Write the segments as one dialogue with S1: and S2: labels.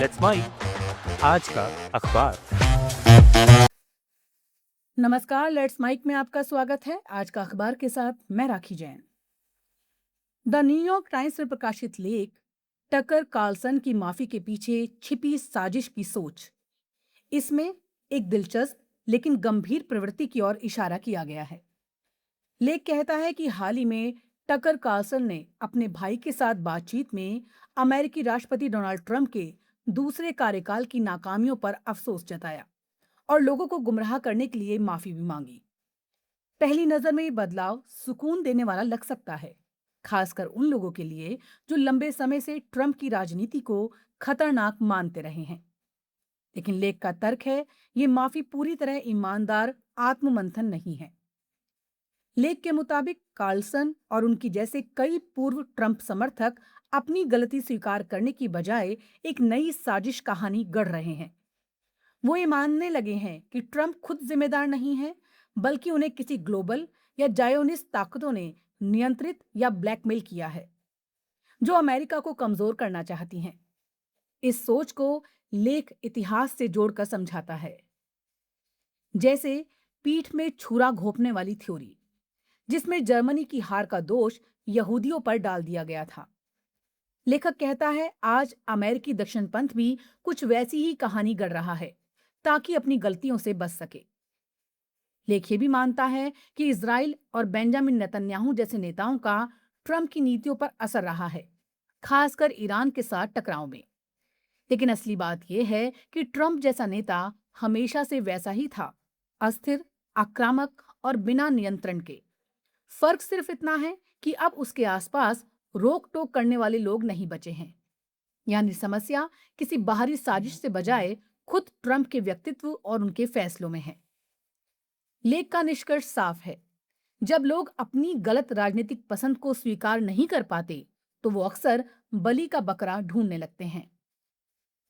S1: Let's mic आज का अखबार।
S2: नमस्कार, लेट्स माइक में आपका स्वागत है। आज का अखबार के साथ मैं राखी जैन। द न्यूयॉर्क टाइम्स में प्रकाशित लेख टकर कार्लसन की माफी के पीछे छिपी साजिश की सोच। इसमें एक दिलचस्प लेकिन गंभीर प्रवृत्ति की ओर इशारा किया गया है। लेख कहता है कि हाल ही में टकर कार्लसन ने अपने भाई के साथ बातचीत में अमेरिकी राष्ट्रपति डोनाल्ड ट्रंप के दूसरे कार्यकाल की नाकामियों पर अफसोस जताया और लोगों को गुमराह करने के लिए माफी भी मांगी। पहली नजर में ये बदलाव सुकून देने वाला लग सकता है, खासकर उन लोगों के लिए जो लंबे समय से ट्रंप की राजनीति को खतरनाक मानते रहे हैं। लेकिन लेख का तर्क है, ये माफी पूरी तरह ईमानदार आत्ममंथन नहीं है। लेख के मुताबिक कार्लसन और उनकी जैसे कई पूर्व ट्रंप समर्थक अपनी गलती स्वीकार करने की बजाय एक नई साजिश कहानी गढ़ रहे हैं। वो ये मानने लगे हैं कि ट्रंप खुद जिम्मेदार नहीं है, बल्कि उन्हें किसी ग्लोबल या जायोनिस्ट ताकतों ने नियंत्रित या ब्लैकमेल किया है, जो अमेरिका को कमजोर करना चाहती हैं। इस सोच को लेख इतिहास से जोड़कर समझाता है, जैसे पीठ में छुरा घोंपने वाली थ्योरी, जिसमें जर्मनी की हार का दोष यहूदियों पर डाल दिया गया था। लेखक कहता है, आज अमेरिकी दक्षिणपंथ भी कुछ वैसी ही कहानी गढ़ रहा है, ताकि अपनी गलतियों से बच सके। लेख ये भी मानता है कि इजराइल और बेंजामिन नेतन्याहू जैसे नेताओं का ट्रंप की नीतियों पर असर रहा है, खासकर ईरान के साथ टकराव में। लेकिन असली बात यह है कि ट्रंप जैसा नेता हमेशा से वैसा ही था, अस्थिर, आक्रामक और बिना नियंत्रण के। फर्क सिर्फ इतना है कि अब उसके आसपास रोक टोक करने वाले लोग नहीं बचे हैं। यानी समस्या किसी बाहरी साजिश से बजाय खुद ट्रंप के व्यक्तित्व और उनके फैसलों में है। लेख का निष्कर्ष साफ है, जब लोग अपनी गलत राजनीतिक पसंद को स्वीकार नहीं कर पाते, तो वो अक्सर बलि का बकरा ढूंढने लगते हैं।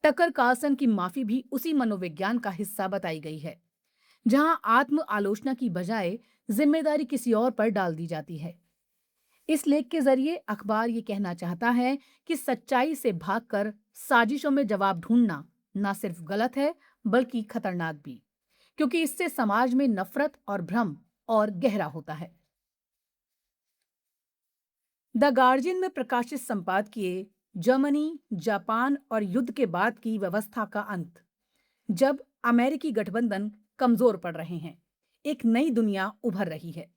S2: टकर कार्लसन की माफी भी उसी मनोविज्ञान का हिस्सा बताई गई है, जहां आत्म आलोचना की बजाय जिम्मेदारी किसी और पर डाल दी जाती है। इस लेख के जरिए अखबार ये कहना चाहता है कि सच्चाई से भागकर साजिशों में जवाब ढूंढना न सिर्फ गलत है, बल्कि खतरनाक भी, क्योंकि इससे समाज में नफरत और भ्रम और गहरा होता है। द गार्जियन में प्रकाशित संपादकीय जर्मनी, जापान और युद्ध के बाद की व्यवस्था का अंत, जब अमेरिकी गठबंधन कमजोर पड़ रहे हैं, एक नई दुनिया उभर रही है।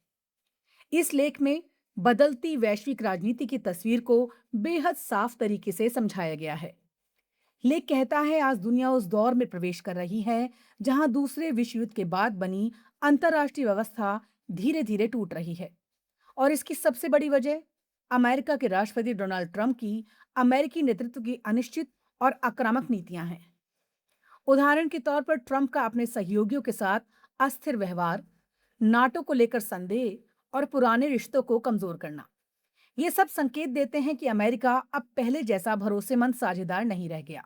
S2: इस लेख में बदलती वैश्विक राजनीति की तस्वीर को बेहद साफ तरीके से समझाया गया है। लेख कहता है, आज दुनिया उस दौर में प्रवेश कर रही है जहां दूसरे विश्व युद्ध के बाद बनी अंतर्राष्ट्रीय व्यवस्था धीरे धीरे टूट रही है। और इसकी सबसे बड़ी वजह अमेरिका के राष्ट्रपति डोनाल्ड ट्रंप की अमेरिकी नेतृत्व की अनिश्चित और आक्रामक नीतियां हैं। उदाहरण के तौर पर ट्रंप का अपने सहयोगियों के साथ अस्थिर व्यवहार, नाटो को लेकर संदेह और पुराने रिश्तों को कमजोर करना। ये सब संकेत देते हैं कि अमेरिका अब पहले जैसा भरोसेमंद साझेदार नहीं रह गया।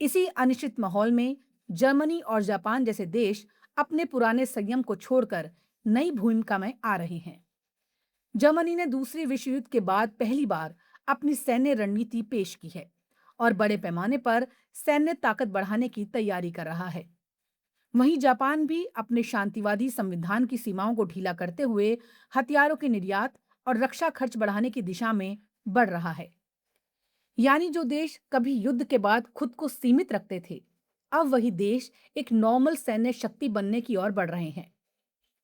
S2: इसी अनिश्चित माहौल में जर्मनी और जापान जैसे देश अपने पुराने संयम को छोड़कर नई भूमिका में आ रहे हैं। जर्मनी ने दूसरे विश्व युद्ध के बाद पहली बार अपनी सैन्य रणनीति पेश की है और बड़े पैमाने पर सैन्य ताकत बढ़ाने की तैयारी कर रहा है। वहीं जापान भी अपने शांतिवादी संविधान की सीमाओं को ढीला करते हुए हथियारों के निर्यात और रक्षा खर्च बढ़ाने की दिशा में बढ़ रहा है। यानी जो देश कभी युद्ध के बाद खुद को सीमित रखते थे, अब वही देश एक नॉर्मल सैन्य शक्ति बनने की ओर बढ़ रहे हैं।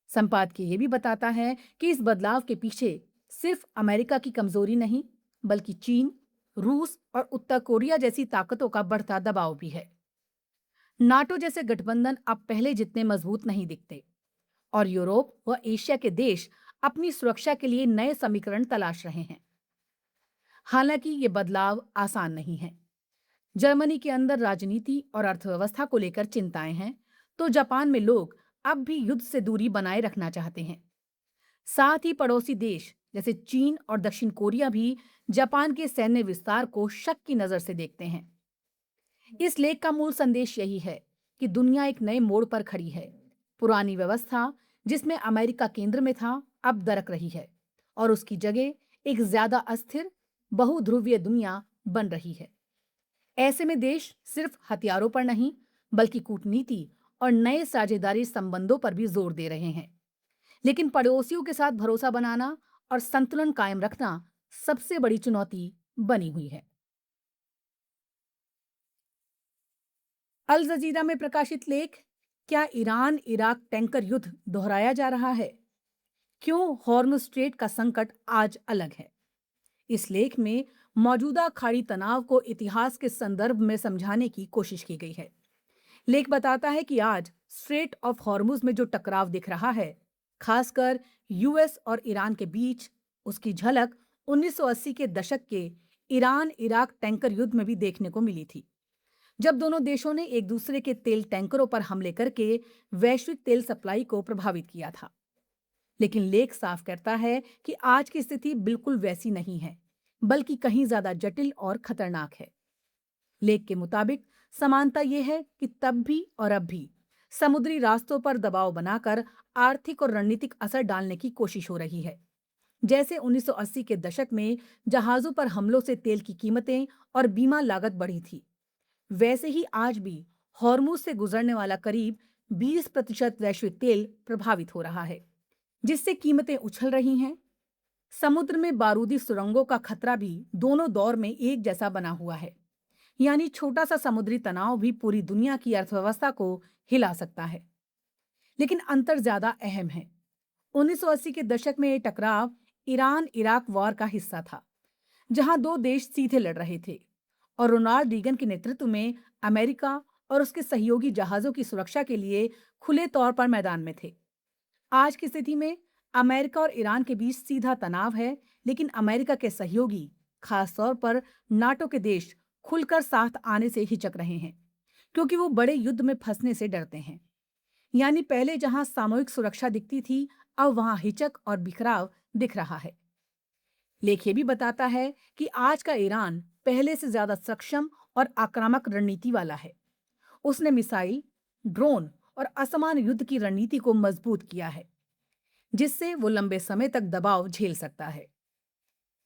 S2: संपादकीय ये भी बताता है कि इस बदलाव के पीछे सिर्फ अमेरिका की कमजोरी नहीं, बल्कि चीन, रूस और उत्तर कोरिया जैसी ताकतों का बढ़ता दबाव भी है। नाटो जैसे गठबंधन अब पहले जितने मजबूत नहीं दिखते और यूरोप व एशिया के देश अपनी सुरक्षा के लिए नए समीकरण तलाश रहे हैं। हालांकि ये बदलाव आसान नहीं है। जर्मनी के अंदर राजनीति और अर्थव्यवस्था को लेकर चिंताएं हैं, तो जापान में लोग अब भी युद्ध से दूरी बनाए रखना चाहते हैं। साथ ही पड़ोसी देश जैसे चीन और दक्षिण कोरिया भी जापान के सैन्य विस्तार को शक की नजर से देखते हैं। इस लेख का मूल संदेश यही है कि दुनिया एक नए मोड़ पर खड़ी है। पुरानी व्यवस्था, जिसमें अमेरिका केंद्र में था, अब दरक रही है और उसकी जगह एक ज्यादा अस्थिर, बहुध्रुवीय दुनिया बन रही है। ऐसे में देश सिर्फ हथियारों पर नहीं बल्कि कूटनीति और नए साझेदारी संबंधों पर भी जोर दे रहे हैं। लेकिन पड़ोसियों के साथ भरोसा बनाना और संतुलन कायम रखना सबसे बड़ी चुनौती बनी हुई है। अल जजीरा में प्रकाशित लेख, क्या ईरान इराक टैंकर युद्ध दोहराया जा रहा है? क्यों हॉर्मुज स्ट्रेट का संकट आज अलग है? इस लेख में मौजूदा खाड़ी तनाव को इतिहास के संदर्भ में समझाने की कोशिश की गई है। लेख बताता है कि आज स्ट्रेट ऑफ हॉर्मुज में जो टकराव दिख रहा है, खासकर यूएस और ईरान के बीच, उसकी झलक 1980 के दशक के ईरान इराक टैंकर युद्ध में भी देखने को मिली थी, जब दोनों देशों ने एक दूसरे के तेल टैंकरों पर हमले करके वैश्विक तेल सप्लाई को प्रभावित किया था। लेकिन लेख साफ करता है कि आज की स्थिति बिल्कुल वैसी नहीं है, बल्कि कहीं ज्यादा जटिल और खतरनाक है। लेख के मुताबिक समानता यह है कि तब भी और अब भी समुद्री रास्तों पर दबाव बनाकर आर्थिक और रणनीतिक असर डालने की कोशिश हो रही है। जैसे 1980 के दशक में जहाजों पर हमलों से तेल की कीमतें और बीमा लागत बढ़ी थी, वैसे ही आज भी हॉर्मुज से गुजरने वाला करीब 20% वैश्विक तेल प्रभावित हो रहा है, जिससे कीमतें उछल रही हैं। समुद्र में बारूदी सुरंगों का खतरा भी दोनों दौर में एक जैसा बना हुआ है, यानी छोटा सा समुद्री तनाव भी पूरी दुनिया की अर्थव्यवस्था को हिला सकता है। लेकिन अंतर ज्यादा अहम है। 1980 के दशक में यह टकराव ईरान इराक वॉर का हिस्सा था, जहां दो देश सीधे लड़ रहे थे और रोनाल्ड रीगन के नेतृत्व में अमेरिका और उसके सहयोगी जहाजों की सुरक्षा के लिए खुले तौर पर मैदान में थे। आज की स्थिति में अमेरिका और ईरान के बीच सीधा तनाव है, लेकिन अमेरिका के सहयोगी, खास तौर पर नाटो के देश, खुलकर साथ आने से हिचक रहे हैं, क्योंकि वो बड़े युद्ध में फंसने से डरते हैं। यानी पहले जहां सामूहिक सुरक्षा दिखती थी, अब वहां हिचक और बिखराव दिख रहा है। लेख ये भी बताता है कि आज का ईरान पहले से ज्यादा सक्षम और आक्रामक रणनीति वाला है। उसने मिसाइल, ड्रोन और असमान युद्ध की रणनीति को मजबूत किया है, जिससे वो लंबे समय तक दबाव झेल सकता है।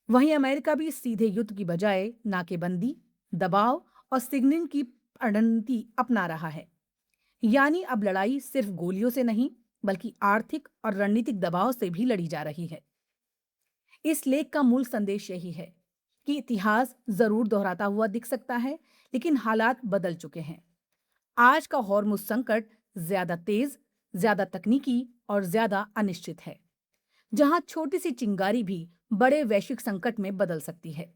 S2: वहीं अमेरिका भी सीधे युद्ध की बजाय नाकेबंदी, दबाव और सिग्नलिंग की रणनीति अपना रहा है। यानी अब लड़ाई सिर्फ गोलियों से नहीं, बल्कि आर्थिक और रणनीतिक दबाव से भी लड़ी जा रही है। इस लेख का मूल संदेश यही है कि इतिहास जरूर दोहराता हुआ दिख सकता है, लेकिन हालात बदल चुके हैं। आज का हॉर्मुज संकट ज्यादा तेज, ज्यादा तकनीकी और ज्यादा अनिश्चित है, जहां छोटी सी चिंगारी भी बड़े वैश्विक संकट में बदल सकती है।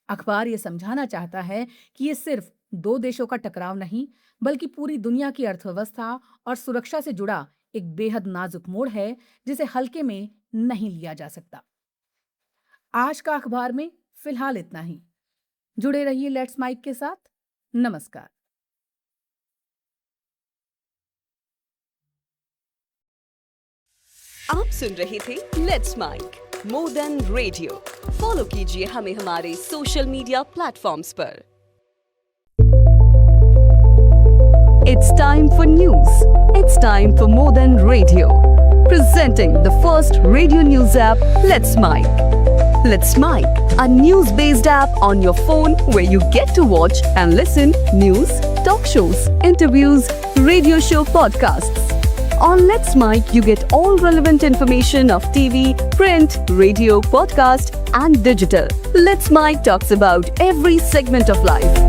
S2: अखबार ये समझाना चाहता है कि ये सिर्फ दो देशों का टकराव नहीं, बल्कि पूरी दुनिया की अर्थव्यवस्था और सुरक्षा से जुड़ा एक बेहद नाजुक मोड़ है, जिसे हल्के में नहीं लिया जा सकता। आज का अखबार में फिलहाल इतना ही। जुड़े रहिए लेट्स माइक के साथ। नमस्कार।
S3: आप सुन रहे थे let's mic more than radio. Follow कीजिए हमें हमारे सोशल मीडिया प्लेटफॉर्म्स पर। It's time for news. It's time for more than radio. Presenting the first radio news app, Let's Mic. Let's Mic, a news-based app on your phone where you get to watch and listen news, talk shows, interviews, radio show podcasts. On Let's Mic, you get all relevant information of TV, print, radio, podcast, and digital. Let's Mic talks about every segment of life.